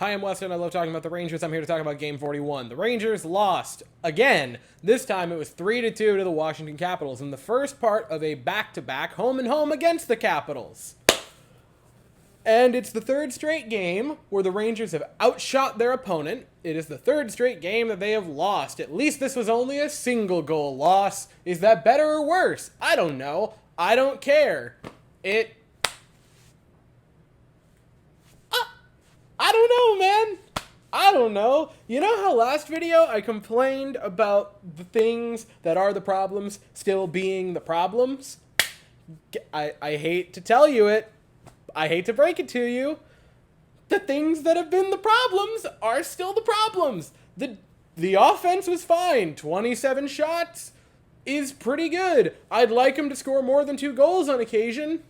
Hi, I'm Weston. I love talking about the Rangers. I'm here to talk about Game 41. The Rangers lost again. This time it was 3-2 to the Washington Capitals in the first part of a back-to-back home and home against the Capitals. And it's the third straight game where the Rangers have outshot their opponent. It is the third straight game that they have lost. At least this was only a single goal loss. Is that better or worse? I don't know. I don't care. I don't know, man. I don't know. You know how last video I complained about the things that are the problems still being the problems? I hate to tell you it. I hate to break it to you. The things that have been the problems are still the problems. The offense was fine. 27 shots is pretty good. I'd like him to score more than 2 goals on occasion.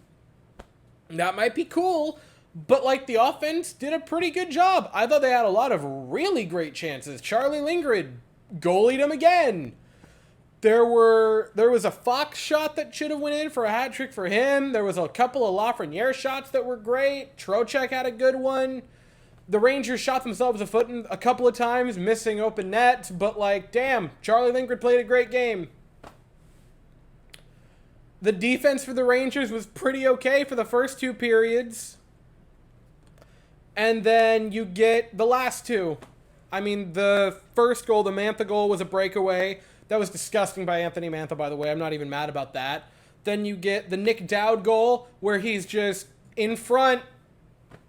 That might be cool. But, the offense did a pretty good job. I thought they had a lot of really great chances. Charlie Lindgren goalied him again. There was a Fox shot that should have went in for a hat trick for him. There was a couple of Lafreniere shots that were great. Trocheck had a good one. The Rangers shot themselves a foot in a couple of times, missing open nets. But, damn, Charlie Lindgren played a great game. The defense for the Rangers was pretty okay for the first 2 periods. And then you get the last 2. I mean, the first goal, the Mantha goal, was a breakaway. That was disgusting by Anthony Mantha, by the way. I'm not even mad about that. Then you get the Nick Dowd goal, where he's just in front.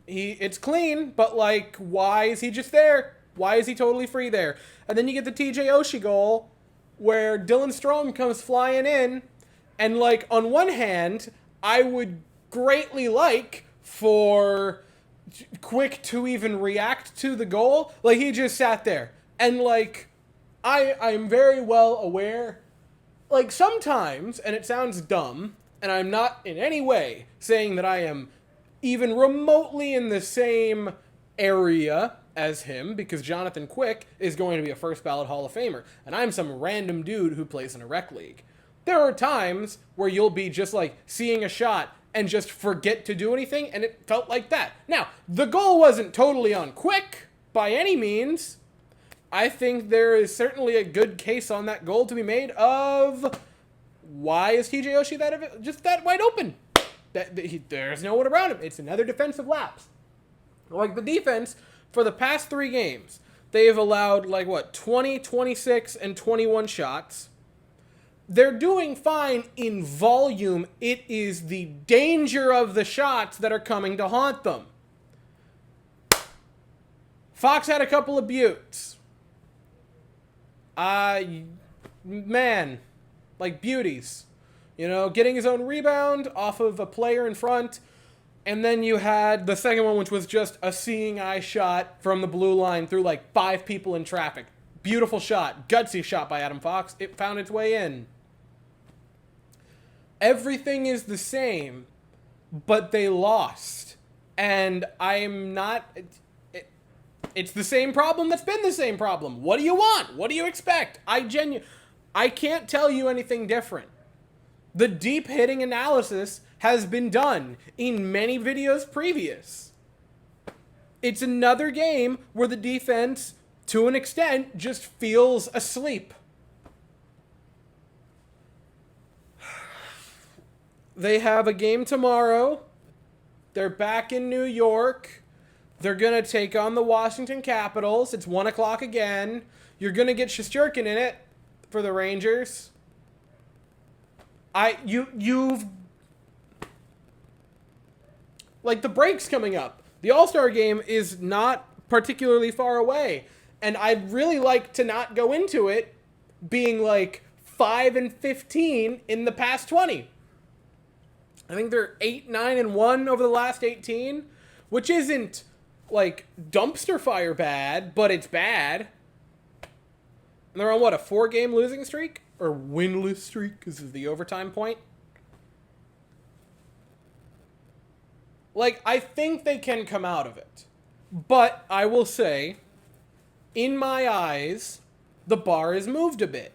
It's clean, but, why is he just there? Why is he totally free there? And then you get the TJ Oshie goal, where Dylan Strome comes flying in. And, on one hand, I would greatly like for Quick to even react to the goal. He just sat there. And, I'm very well aware, sometimes, and it sounds dumb, and I'm not in any way saying that I am even remotely in the same area as him, because Jonathan Quick is going to be a first ballot Hall of Famer, and I'm some random dude who plays in a rec league. There are times where you'll be just, seeing a shot and just forget to do anything, and it felt like that. Now, the goal wasn't totally on Quick, by any means. I think there is certainly a good case on that goal to be made of why is TJ Oshie just that wide open? There's no one around him. It's another defensive lapse. The defense, for the past 3 games, they've allowed, 20, 26, and 21 shots. They're doing fine in volume. It is the danger of the shots that are coming to haunt them. Fox had a couple of buttes. Man, beauties. Getting his own rebound off of a player in front. And then you had the second one, which was just a seeing eye shot from the blue line through 5 people in traffic. Beautiful shot. Gutsy shot by Adam Fox. It found its way in. Everything is the same, but they lost. And I'm not... It's the same problem that's been the same problem. What do you want? What do you expect? I can't tell you anything different. The deep hitting analysis has been done in many videos previous. It's another game where the defense, to an extent, just feels asleep. They have a game tomorrow. They're back in New York. They're going to take on the Washington Capitals. It's 1 o'clock again. You're going to get Shesterkin in it for the Rangers. The break's coming up. The All-Star game is not particularly far away. And I'd really like to not go into it being 5-15 in the past 20. I think they're 8-9-1 over the last 18, which isn't dumpster fire bad, but it's bad. And they're on a 4-game losing streak or winless streak because of the overtime point. I think they can come out of it. But I will say, in my eyes, the bar is moved a bit.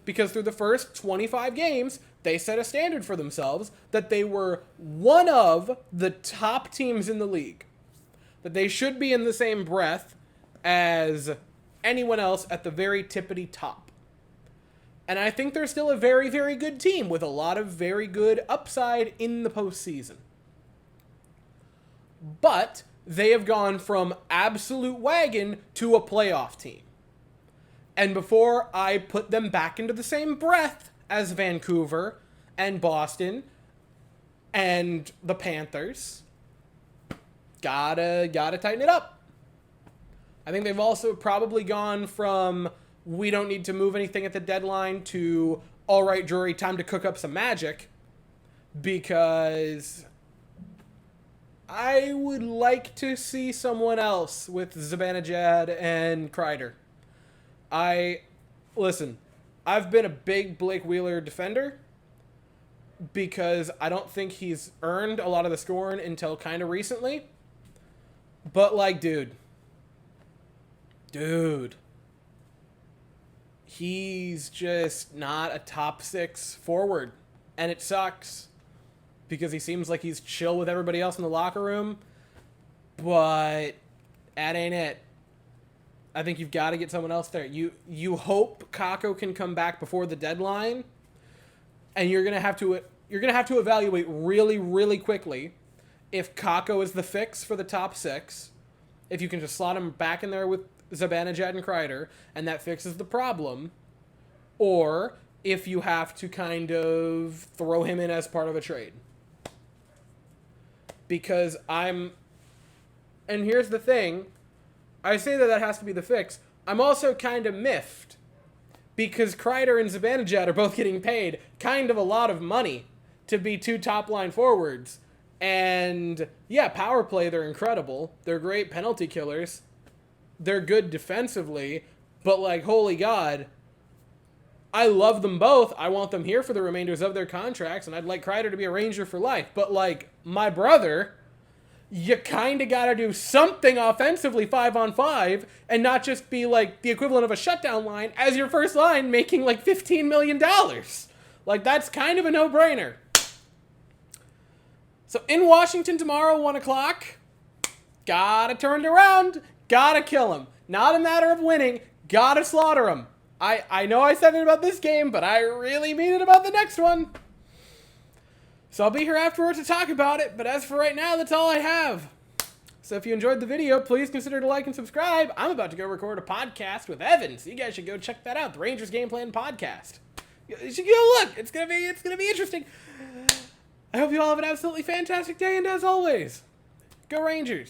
Because through the first 25 games, they set a standard for themselves that they were one of the top teams in the league. that they should be in the same breath as anyone else at the very tippity top. And I think they're still a very, very good team with a lot of very good upside in the postseason. But they have gone from absolute wagon to a playoff team. And before I put them back into the same breath as Vancouver and Boston and the Panthers, gotta tighten it up. I think they've also probably gone from we don't need to move anything at the deadline to all right, Drury, time to cook up some magic, because I would like to see someone else with Zibanejad and Kreider. Listen, I've been a big Blake Wheeler defender because I don't think he's earned a lot of the scoring until kind of recently. But, like, dude, he's just not a top 6 forward, and it sucks because he seems like he's chill with everybody else in the locker room, but that ain't it. I think you've got to get someone else there. You hope Kakko can come back before the deadline, and you're gonna have to evaluate really, really quickly if Kakko is the fix for the top 6, if you can just slot him back in there with Zibanejad and Kreider, and that fixes the problem, or if you have to kind of throw him in as part of a trade. Because and here's the thing, I say that has to be the fix. I'm also kind of miffed because Kreider and Zibanejad are both getting paid kind of a lot of money to be 2 top-line forwards. And, yeah, power play, they're incredible. They're great penalty killers. They're good defensively. But, like, holy God, I love them both. I want them here for the remainders of their contracts, and I'd like Kreider to be a Ranger for life. But, like, my brother, you kind of got to do something offensively 5-on-5 and not just be, like, the equivalent of a shutdown line as your first line making, like, $15 million. Like, that's kind of a no-brainer. So in Washington tomorrow, 1 o'clock, gotta turn it around, gotta kill him. Not a matter of winning, gotta slaughter him. I know I said it about this game, but I really mean it about the next one. So I'll be here afterwards to talk about it, but as for right now, that's all I have. So if you enjoyed the video, please consider to like and subscribe. I'm about to go record a podcast with Evan, so you guys should go check that out, the Rangers Game Plan Podcast. You should go look, it's gonna be interesting. I hope you all have an absolutely fantastic day, and as always, go Rangers!